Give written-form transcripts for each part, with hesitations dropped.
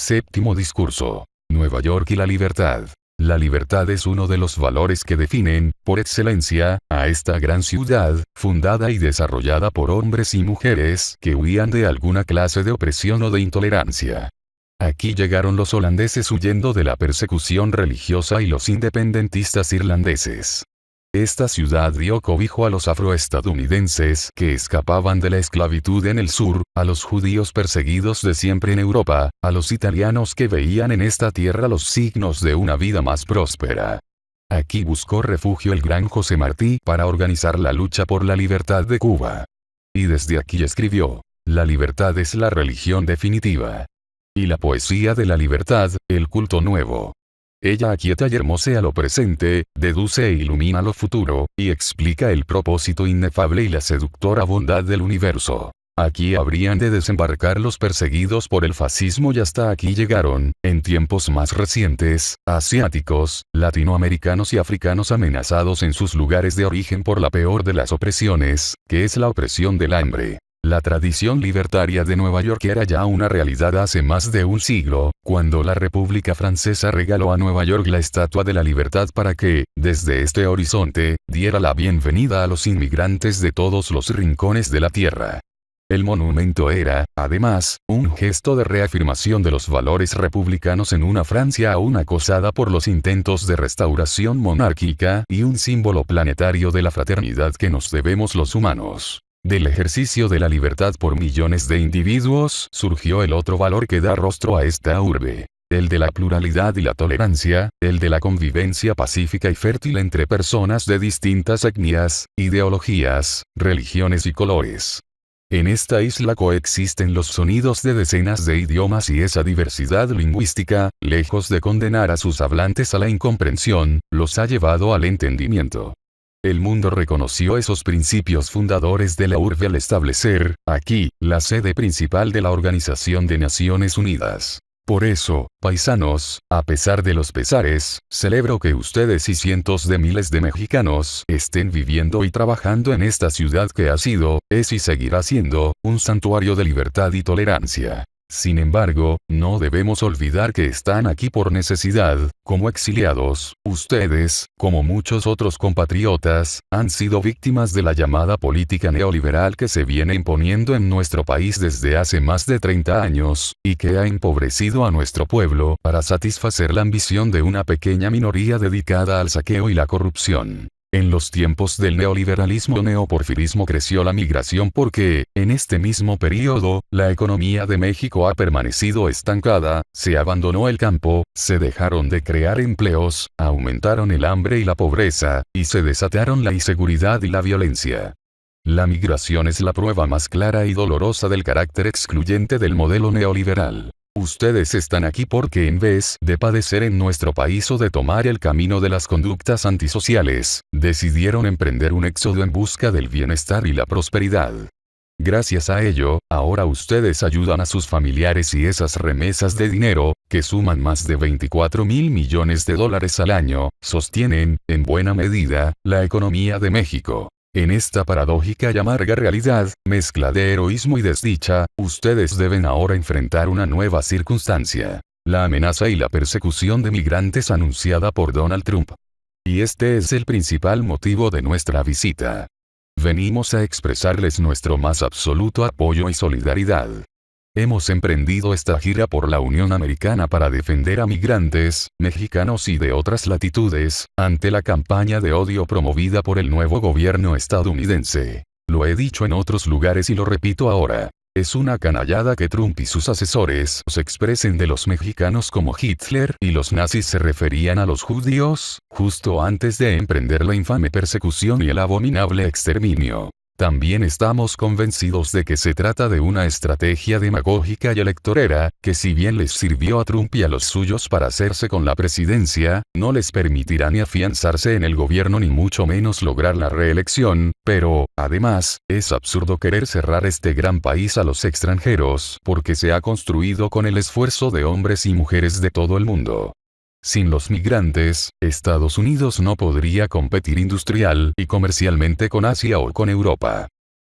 Séptimo discurso. Nueva York y la libertad. La libertad es uno de los valores que definen, por excelencia, a esta gran ciudad, fundada y desarrollada por hombres y mujeres que huían de alguna clase de opresión o de intolerancia. Aquí llegaron los holandeses huyendo de la persecución religiosa y los independentistas irlandeses. Esta ciudad dio cobijo a los afroestadounidenses que escapaban de la esclavitud en el sur, a los judíos perseguidos de siempre en Europa, a los italianos que veían en esta tierra los signos de una vida más próspera. Aquí buscó refugio el gran José Martí para organizar la lucha por la libertad de Cuba. Y desde aquí escribió: la libertad es la religión definitiva. Y la poesía de la libertad, el culto nuevo. Ella aquieta y hermosea lo presente, deduce e ilumina lo futuro, y explica el propósito inefable y la seductora bondad del universo. Aquí habrían de desembarcar los perseguidos por el fascismo y hasta aquí llegaron, en tiempos más recientes, asiáticos, latinoamericanos y africanos amenazados en sus lugares de origen por la peor de las opresiones, que es la opresión del hambre. La tradición libertaria de Nueva York era ya una realidad hace más de un siglo, cuando la República Francesa regaló a Nueva York la Estatua de la Libertad para que, desde este horizonte, diera la bienvenida a los inmigrantes de todos los rincones de la tierra. El monumento era, además, un gesto de reafirmación de los valores republicanos en una Francia aún acosada por los intentos de restauración monárquica y un símbolo planetario de la fraternidad que nos debemos los humanos. Del ejercicio de la libertad por millones de individuos surgió el otro valor que da rostro a esta urbe. El de la pluralidad y la tolerancia, el de la convivencia pacífica y fértil entre personas de distintas etnias, ideologías, religiones y colores. En esta isla coexisten los sonidos de decenas de idiomas y esa diversidad lingüística, lejos de condenar a sus hablantes a la incomprensión, los ha llevado al entendimiento. El mundo reconoció esos principios fundadores de la urbe al establecer, aquí, la sede principal de la Organización de Naciones Unidas. Por eso, paisanos, a pesar de los pesares, celebro que ustedes y cientos de miles de mexicanos estén viviendo y trabajando en esta ciudad que ha sido, es y seguirá siendo, un santuario de libertad y tolerancia. Sin embargo, no debemos olvidar que están aquí por necesidad, como exiliados. Ustedes, como muchos otros compatriotas, han sido víctimas de la llamada política neoliberal que se viene imponiendo en nuestro país desde hace más de 30 años, y que ha empobrecido a nuestro pueblo para satisfacer la ambición de una pequeña minoría dedicada al saqueo y la corrupción. En los tiempos del neoliberalismo o neoporfirismo creció la migración porque, en este mismo periodo, la economía de México ha permanecido estancada, se abandonó el campo, se dejaron de crear empleos, aumentaron el hambre y la pobreza, y se desataron la inseguridad y la violencia. La migración es la prueba más clara y dolorosa del carácter excluyente del modelo neoliberal. Ustedes están aquí porque en vez de padecer en nuestro país o de tomar el camino de las conductas antisociales, decidieron emprender un éxodo en busca del bienestar y la prosperidad. Gracias a ello, ahora ustedes ayudan a sus familiares y esas remesas de dinero, que suman más de 24.000 millones de dólares al año, sostienen, en buena medida, la economía de México. En esta paradójica y amarga realidad, mezcla de heroísmo y desdicha, ustedes deben ahora enfrentar una nueva circunstancia: la amenaza y la persecución de migrantes anunciada por Donald Trump. Y este es el principal motivo de nuestra visita. Venimos a expresarles nuestro más absoluto apoyo y solidaridad. Hemos emprendido esta gira por la Unión Americana para defender a migrantes, mexicanos y de otras latitudes, ante la campaña de odio promovida por el nuevo gobierno estadounidense. Lo he dicho en otros lugares y lo repito ahora. Es una canallada que Trump y sus asesores se expresen de los mexicanos como Hitler y los nazis se referían a los judíos, justo antes de emprender la infame persecución y el abominable exterminio. También estamos convencidos de que se trata de una estrategia demagógica y electorera, que si bien les sirvió a Trump y a los suyos para hacerse con la presidencia, no les permitirá ni afianzarse en el gobierno ni mucho menos lograr la reelección, pero, además, es absurdo querer cerrar este gran país a los extranjeros, porque se ha construido con el esfuerzo de hombres y mujeres de todo el mundo. Sin los migrantes, Estados Unidos no podría competir industrial y comercialmente con Asia o con Europa.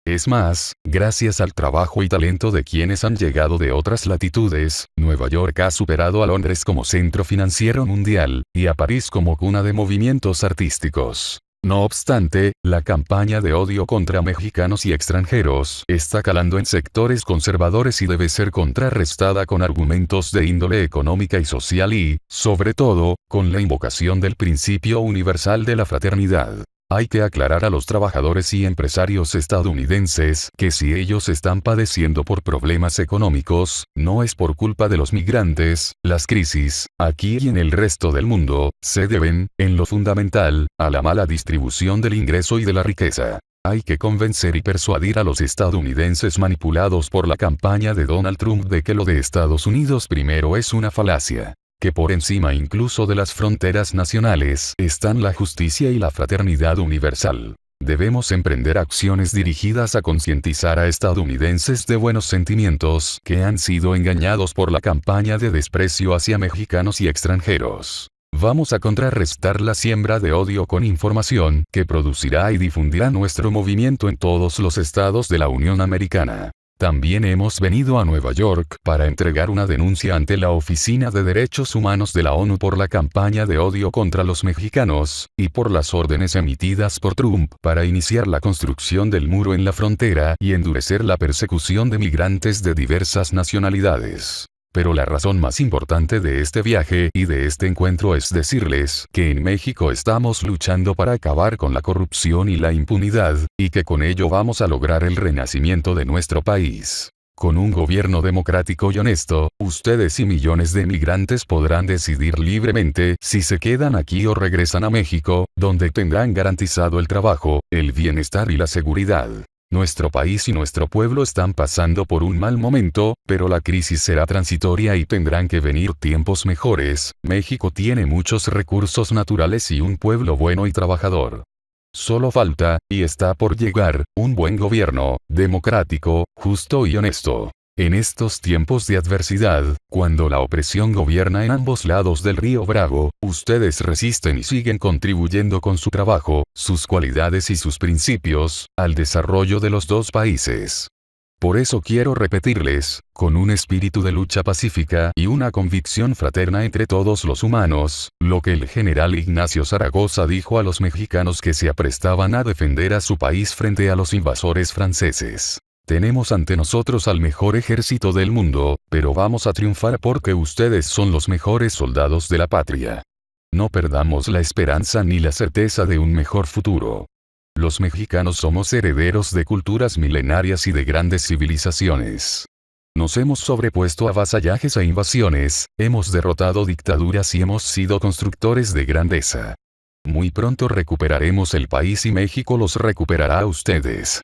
Es más, gracias al trabajo y talento de quienes han llegado de otras latitudes, Nueva York ha superado a Londres como centro financiero mundial, y a París como cuna de movimientos artísticos. No obstante, la campaña de odio contra mexicanos y extranjeros está calando en sectores conservadores y debe ser contrarrestada con argumentos de índole económica y social y, sobre todo, con la invocación del principio universal de la fraternidad. Hay que aclarar a los trabajadores y empresarios estadounidenses que si ellos están padeciendo por problemas económicos, no es por culpa de los migrantes. Las crisis, aquí y en el resto del mundo, se deben, en lo fundamental, a la mala distribución del ingreso y de la riqueza. Hay que convencer y persuadir a los estadounidenses manipulados por la campaña de Donald Trump de que lo de Estados Unidos primero es una falacia. Que por encima incluso de las fronteras nacionales están la justicia y la fraternidad universal. Debemos emprender acciones dirigidas a concientizar a estadounidenses de buenos sentimientos que han sido engañados por la campaña de desprecio hacia mexicanos y extranjeros. Vamos a contrarrestar la siembra de odio con información que producirá y difundirá nuestro movimiento en todos los estados de la Unión Americana. También hemos venido a Nueva York para entregar una denuncia ante la Oficina de Derechos Humanos de la ONU por la campaña de odio contra los mexicanos, y por las órdenes emitidas por Trump para iniciar la construcción del muro en la frontera y endurecer la persecución de migrantes de diversas nacionalidades. Pero la razón más importante de este viaje y de este encuentro es decirles que en México estamos luchando para acabar con la corrupción y la impunidad, y que con ello vamos a lograr el renacimiento de nuestro país. Con un gobierno democrático y honesto, ustedes y millones de migrantes podrán decidir libremente si se quedan aquí o regresan a México, donde tendrán garantizado el trabajo, el bienestar y la seguridad. Nuestro país y nuestro pueblo están pasando por un mal momento, pero la crisis será transitoria y tendrán que venir tiempos mejores. México tiene muchos recursos naturales y un pueblo bueno y trabajador. Solo falta, y está por llegar, un buen gobierno, democrático, justo y honesto. En estos tiempos de adversidad, cuando la opresión gobierna en ambos lados del río Bravo, ustedes resisten y siguen contribuyendo con su trabajo, sus cualidades y sus principios, al desarrollo de los dos países. Por eso quiero repetirles, con un espíritu de lucha pacífica y una convicción fraterna entre todos los humanos, lo que el general Ignacio Zaragoza dijo a los mexicanos que se aprestaban a defender a su país frente a los invasores franceses. Tenemos ante nosotros al mejor ejército del mundo, pero vamos a triunfar porque ustedes son los mejores soldados de la patria. No perdamos la esperanza ni la certeza de un mejor futuro. Los mexicanos somos herederos de culturas milenarias y de grandes civilizaciones. Nos hemos sobrepuesto a vasallajes e invasiones, hemos derrotado dictaduras y hemos sido constructores de grandeza. Muy pronto recuperaremos el país y México los recuperará a ustedes.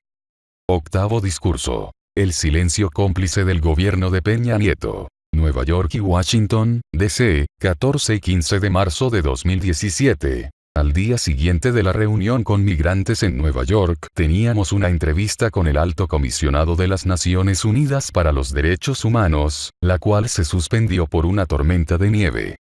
Octavo discurso. El silencio cómplice del gobierno de Peña Nieto. Nueva York y Washington, D.C., 14 y 15 de marzo de 2017. Al día siguiente de la reunión con migrantes en Nueva York, teníamos una entrevista con el Alto Comisionado de las Naciones Unidas para los Derechos Humanos, la cual se suspendió por una tormenta de nieve.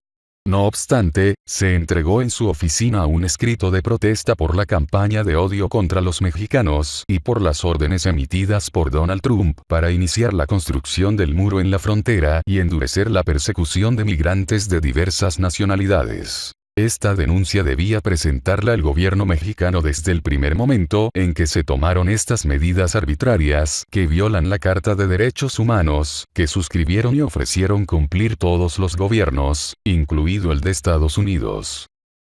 No obstante, se entregó en su oficina un escrito de protesta por la campaña de odio contra los mexicanos y por las órdenes emitidas por Donald Trump para iniciar la construcción del muro en la frontera y endurecer la persecución de migrantes de diversas nacionalidades. Esta denuncia debía presentarla el gobierno mexicano desde el primer momento en que se tomaron estas medidas arbitrarias que violan la Carta de Derechos Humanos, que suscribieron y ofrecieron cumplir todos los gobiernos, incluido el de Estados Unidos.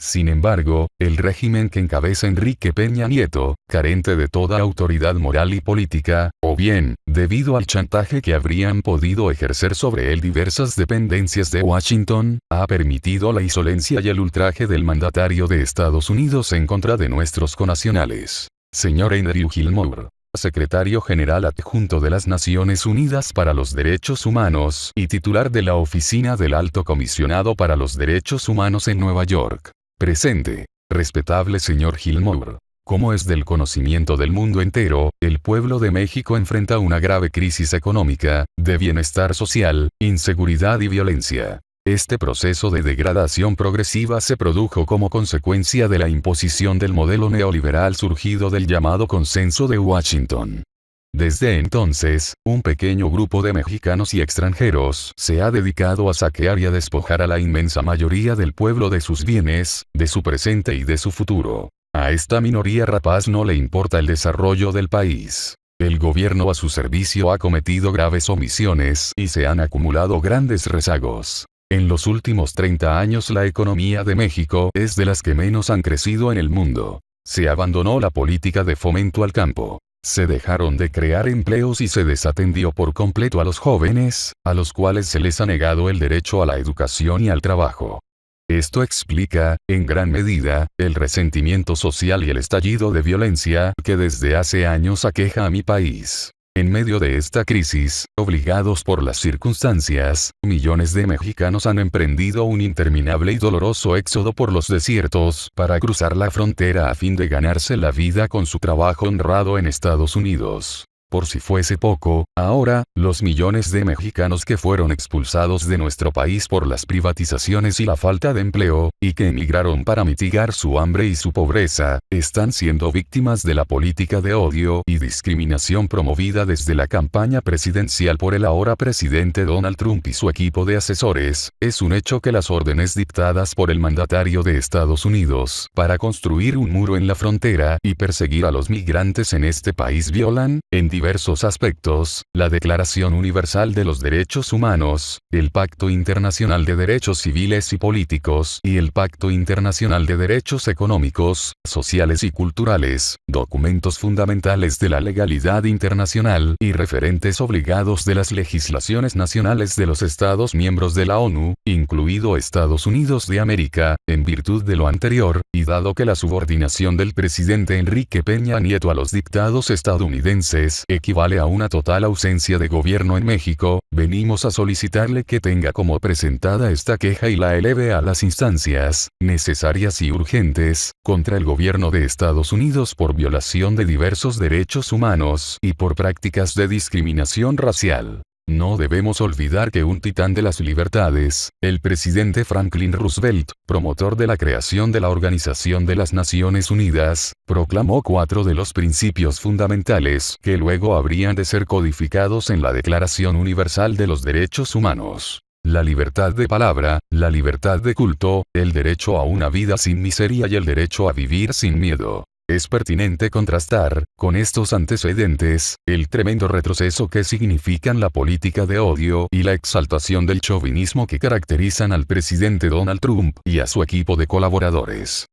Sin embargo, el régimen que encabeza Enrique Peña Nieto, carente de toda autoridad moral y política, o bien, debido al chantaje que habrían podido ejercer sobre él diversas dependencias de Washington, ha permitido la insolencia y el ultraje del mandatario de Estados Unidos en contra de nuestros connacionales. Señor Andrew Gilmore, secretario general adjunto de las Naciones Unidas para los Derechos Humanos y titular de la Oficina del Alto Comisionado para los Derechos Humanos en Nueva York. Presente. Respetable señor Gilmore. Como es del conocimiento del mundo entero, el pueblo de México enfrenta una grave crisis económica, de bienestar social, inseguridad y violencia. Este proceso de degradación progresiva se produjo como consecuencia de la imposición del modelo neoliberal surgido del llamado Consenso de Washington. Desde entonces, un pequeño grupo de mexicanos y extranjeros se ha dedicado a saquear y a despojar a la inmensa mayoría del pueblo de sus bienes, de su presente y de su futuro. A esta minoría rapaz no le importa el desarrollo del país. El gobierno a su servicio ha cometido graves omisiones y se han acumulado grandes rezagos. En los últimos 30 años la economía de México es de las que menos han crecido en el mundo. Se abandonó la política de fomento al campo. Se dejaron de crear empleos y se desatendió por completo a los jóvenes, a los cuales se les ha negado el derecho a la educación y al trabajo. Esto explica, en gran medida, el resentimiento social y el estallido de violencia que desde hace años aqueja a mi país. En medio de esta crisis, obligados por las circunstancias, millones de mexicanos han emprendido un interminable y doloroso éxodo por los desiertos para cruzar la frontera a fin de ganarse la vida con su trabajo honrado en Estados Unidos. Por si fuese poco, ahora, los millones de mexicanos que fueron expulsados de nuestro país por las privatizaciones y la falta de empleo, y que emigraron para mitigar su hambre y su pobreza, están siendo víctimas de la política de odio y discriminación promovida desde la campaña presidencial por el ahora presidente Donald Trump y su equipo de asesores. Es un hecho que las órdenes dictadas por el mandatario de Estados Unidos para construir un muro en la frontera y perseguir a los migrantes en este país violan, en diversos aspectos, la Declaración Universal de los Derechos Humanos, el Pacto Internacional de Derechos Civiles y Políticos y el Pacto Internacional de Derechos Económicos, Sociales y Culturales, documentos fundamentales de la legalidad internacional y referentes obligados de las legislaciones nacionales de los Estados miembros de la ONU, incluido Estados Unidos de América. En virtud de lo anterior, y dado que la subordinación del presidente Enrique Peña Nieto a los dictados estadounidenses equivale a una total ausencia de gobierno en México, venimos a solicitarle que tenga como presentada esta queja y la eleve a las instancias necesarias y urgentes contra el gobierno de Estados Unidos por violación de diversos derechos humanos y por prácticas de discriminación racial. No debemos olvidar que un titán de las libertades, el presidente Franklin Roosevelt, promotor de la creación de la Organización de las Naciones Unidas, proclamó 4 de los principios fundamentales que luego habrían de ser codificados en la Declaración Universal de los Derechos Humanos. La libertad de palabra, la libertad de culto, el derecho a una vida sin miseria y el derecho a vivir sin miedo. Es pertinente contrastar, con estos antecedentes, el tremendo retroceso que significan la política de odio y la exaltación del chauvinismo que caracterizan al presidente Donald Trump y a su equipo de colaboradores.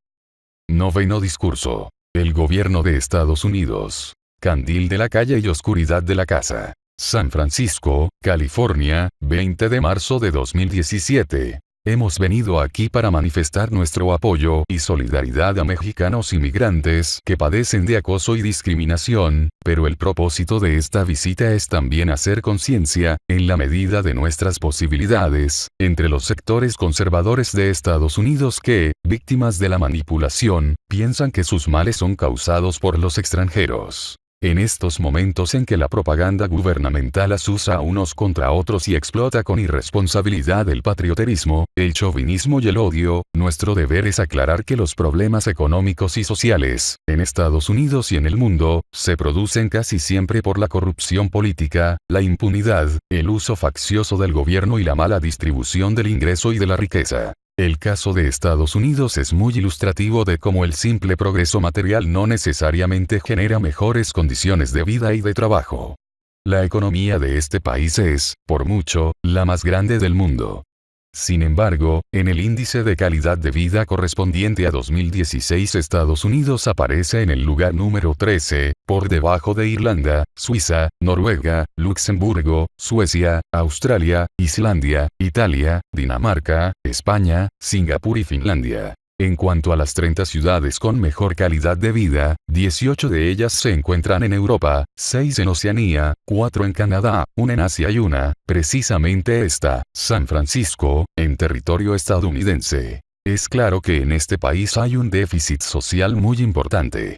Noveno discurso. El gobierno de Estados Unidos. Candil de la calle y oscuridad de la casa. San Francisco, California, 20 de marzo de 2017. Hemos venido aquí para manifestar nuestro apoyo y solidaridad a mexicanos inmigrantes que padecen de acoso y discriminación, pero el propósito de esta visita es también hacer conciencia, en la medida de nuestras posibilidades, entre los sectores conservadores de Estados Unidos que, víctimas de la manipulación, piensan que sus males son causados por los extranjeros. En estos momentos en que la propaganda gubernamental asusa a unos contra otros y explota con irresponsabilidad el patrioterismo, el chauvinismo y el odio, nuestro deber es aclarar que los problemas económicos y sociales, en Estados Unidos y en el mundo, se producen casi siempre por la corrupción política, la impunidad, el uso faccioso del gobierno y la mala distribución del ingreso y de la riqueza. El caso de Estados Unidos es muy ilustrativo de cómo el simple progreso material no necesariamente genera mejores condiciones de vida y de trabajo. La economía de este país es, por mucho, la más grande del mundo. Sin embargo, en el índice de calidad de vida correspondiente a 2016 Estados Unidos aparece en el lugar número 13, por debajo de Irlanda, Suiza, Noruega, Luxemburgo, Suecia, Australia, Islandia, Italia, Dinamarca, España, Singapur y Finlandia. En cuanto a las 30 ciudades con mejor calidad de vida, 18 de ellas se encuentran en Europa, 6 en Oceanía, 4 en Canadá, 1 en Asia y 1, precisamente esta, San Francisco, en territorio estadounidense. Es claro que en este país hay un déficit social muy importante.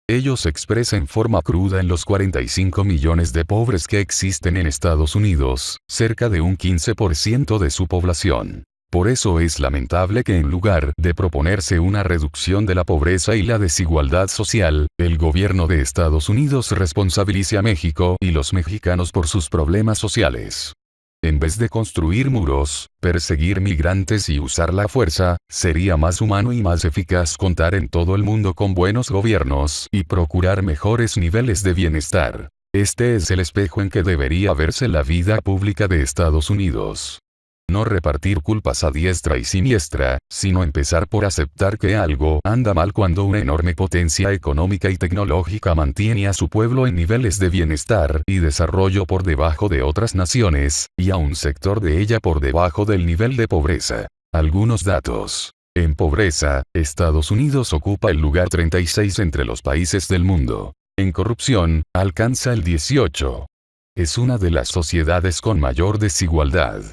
Ello se expresa en forma cruda en los 45 millones de pobres que existen en Estados Unidos, cerca de un 15% de su población. Por eso es lamentable que en lugar de proponerse una reducción de la pobreza y la desigualdad social, el gobierno de Estados Unidos responsabilice a México y los mexicanos por sus problemas sociales. En vez de construir muros, perseguir migrantes y usar la fuerza, sería más humano y más eficaz contar en todo el mundo con buenos gobiernos y procurar mejores niveles de bienestar. Este es el espejo en que debería verse la vida pública de Estados Unidos. No repartir culpas a diestra y siniestra, sino empezar por aceptar que algo anda mal cuando una enorme potencia económica y tecnológica mantiene a su pueblo en niveles de bienestar y desarrollo por debajo de otras naciones, y a un sector de ella por debajo del nivel de pobreza. Algunos datos. En pobreza, Estados Unidos ocupa el lugar 36 entre los países del mundo. En corrupción, alcanza el 18. Es una de las sociedades con mayor desigualdad.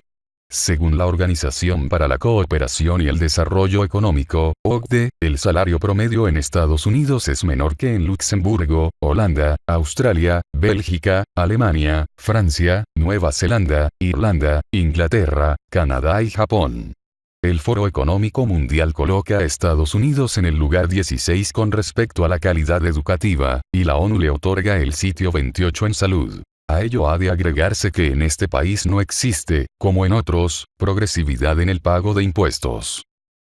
Según la Organización para la Cooperación y el Desarrollo Económico, OCDE, el salario promedio en Estados Unidos es menor que en Luxemburgo, Holanda, Australia, Bélgica, Alemania, Francia, Nueva Zelanda, Irlanda, Inglaterra, Canadá y Japón. El Foro Económico Mundial coloca a Estados Unidos en el lugar 16 con respecto a la calidad educativa, y la ONU le otorga el sitio 28 en salud. A ello ha de agregarse que en este país no existe, como en otros, progresividad en el pago de impuestos.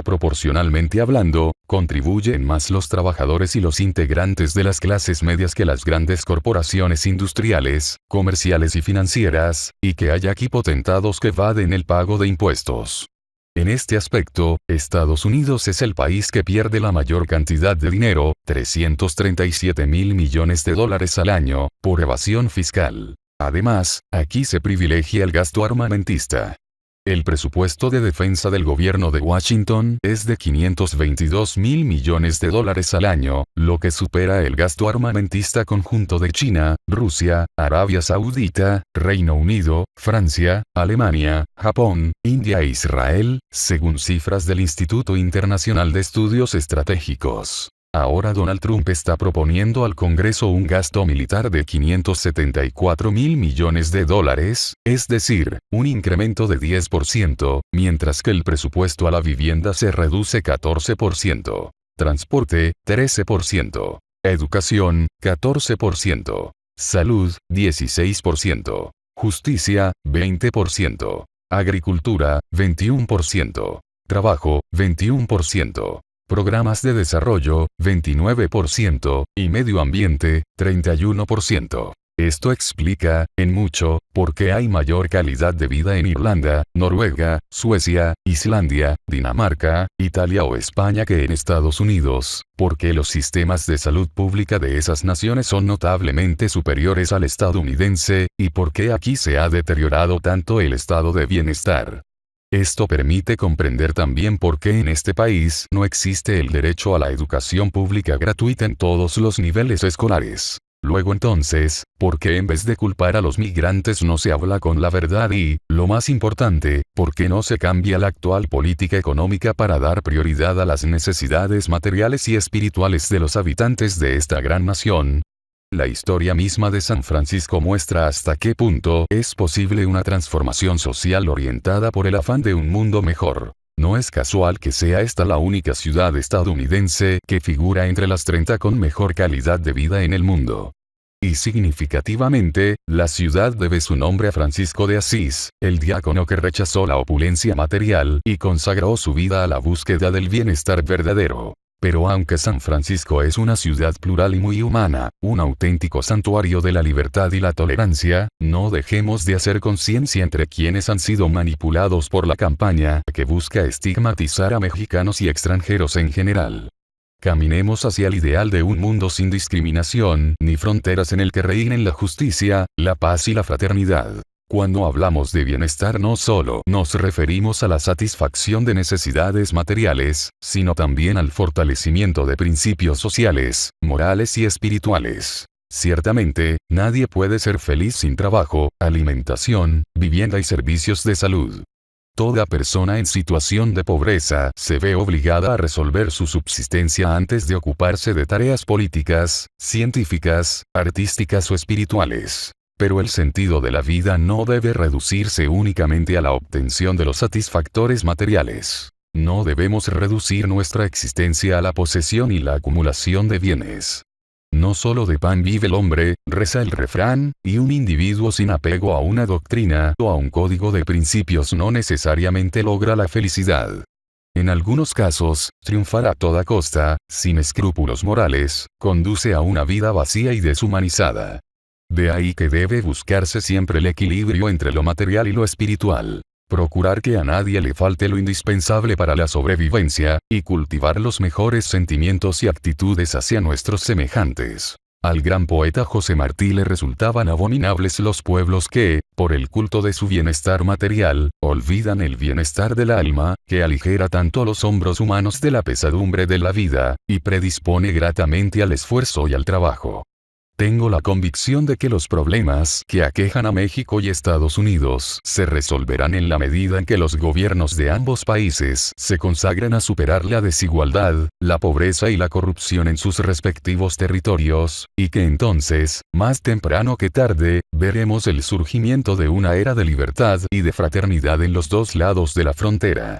Proporcionalmente hablando, contribuyen más los trabajadores y los integrantes de las clases medias que las grandes corporaciones industriales, comerciales y financieras, y que hay aquí potentados que evaden el pago de impuestos. En este aspecto, Estados Unidos es el país que pierde la mayor cantidad de dinero, 337.000 millones de dólares al año, por evasión fiscal. Además, aquí se privilegia el gasto armamentista. El presupuesto de defensa del gobierno de Washington es de 522.000 millones de dólares al año, lo que supera el gasto armamentista conjunto de China, Rusia, Arabia Saudita, Reino Unido, Francia, Alemania, Japón, India e Israel, según cifras del Instituto Internacional de Estudios Estratégicos. Ahora Donald Trump está proponiendo al Congreso un gasto militar de 574.000 millones de dólares, es decir, un incremento de 10%, mientras que el presupuesto a la vivienda se reduce 14%. Transporte, 13%. Educación, 14%. Salud, 16%. Justicia, 20%. Agricultura, 21%. Trabajo, 21%. Programas de desarrollo, 29%, y medio ambiente, 31%. Esto explica, en mucho, por qué hay mayor calidad de vida en Irlanda, Noruega, Suecia, Islandia, Dinamarca, Italia o España que en Estados Unidos, porque los sistemas de salud pública de esas naciones son notablemente superiores al estadounidense, y por qué aquí se ha deteriorado tanto el estado de bienestar. Esto permite comprender también por qué en este país no existe el derecho a la educación pública gratuita en todos los niveles escolares. Luego entonces, ¿por qué en vez de culpar a los migrantes no se habla con la verdad y, lo más importante, por qué no se cambia la actual política económica para dar prioridad a las necesidades materiales y espirituales de los habitantes de esta gran nación? La historia misma de San Francisco muestra hasta qué punto es posible una transformación social orientada por el afán de un mundo mejor. No es casual que sea esta la única ciudad estadounidense que figura entre las 30 con mejor calidad de vida en el mundo. Y significativamente, la ciudad debe su nombre a Francisco de Asís, el diácono que rechazó la opulencia material y consagró su vida a la búsqueda del bienestar verdadero. Pero aunque San Francisco es una ciudad plural y muy humana, un auténtico santuario de la libertad y la tolerancia, no dejemos de hacer conciencia entre quienes han sido manipulados por la campaña que busca estigmatizar a mexicanos y extranjeros en general. Caminemos hacia el ideal de un mundo sin discriminación ni fronteras en el que reinen la justicia, la paz y la fraternidad. Cuando hablamos de bienestar no solo nos referimos a la satisfacción de necesidades materiales, sino también al fortalecimiento de principios sociales, morales y espirituales. Ciertamente, nadie puede ser feliz sin trabajo, alimentación, vivienda y servicios de salud. Toda persona en situación de pobreza se ve obligada a resolver su subsistencia antes de ocuparse de tareas políticas, científicas, artísticas o espirituales. Pero el sentido de la vida no debe reducirse únicamente a la obtención de los satisfactores materiales. No debemos reducir nuestra existencia a la posesión y la acumulación de bienes. No solo de pan vive el hombre, reza el refrán, y un individuo sin apego a una doctrina o a un código de principios no necesariamente logra la felicidad. En algunos casos, triunfar a toda costa, sin escrúpulos morales, conduce a una vida vacía y deshumanizada. De ahí que debe buscarse siempre el equilibrio entre lo material y lo espiritual. Procurar que a nadie le falte lo indispensable para la sobrevivencia, y cultivar los mejores sentimientos y actitudes hacia nuestros semejantes. Al gran poeta José Martí le resultaban abominables los pueblos que, por el culto de su bienestar material, olvidan el bienestar del alma, que aligera tanto los hombros humanos de la pesadumbre de la vida, y predispone gratamente al esfuerzo y al trabajo. Tengo la convicción de que los problemas que aquejan a México y Estados Unidos se resolverán en la medida en que los gobiernos de ambos países se consagren a superar la desigualdad, la pobreza y la corrupción en sus respectivos territorios, y que entonces, más temprano que tarde, veremos el surgimiento de una era de libertad y de fraternidad en los dos lados de la frontera.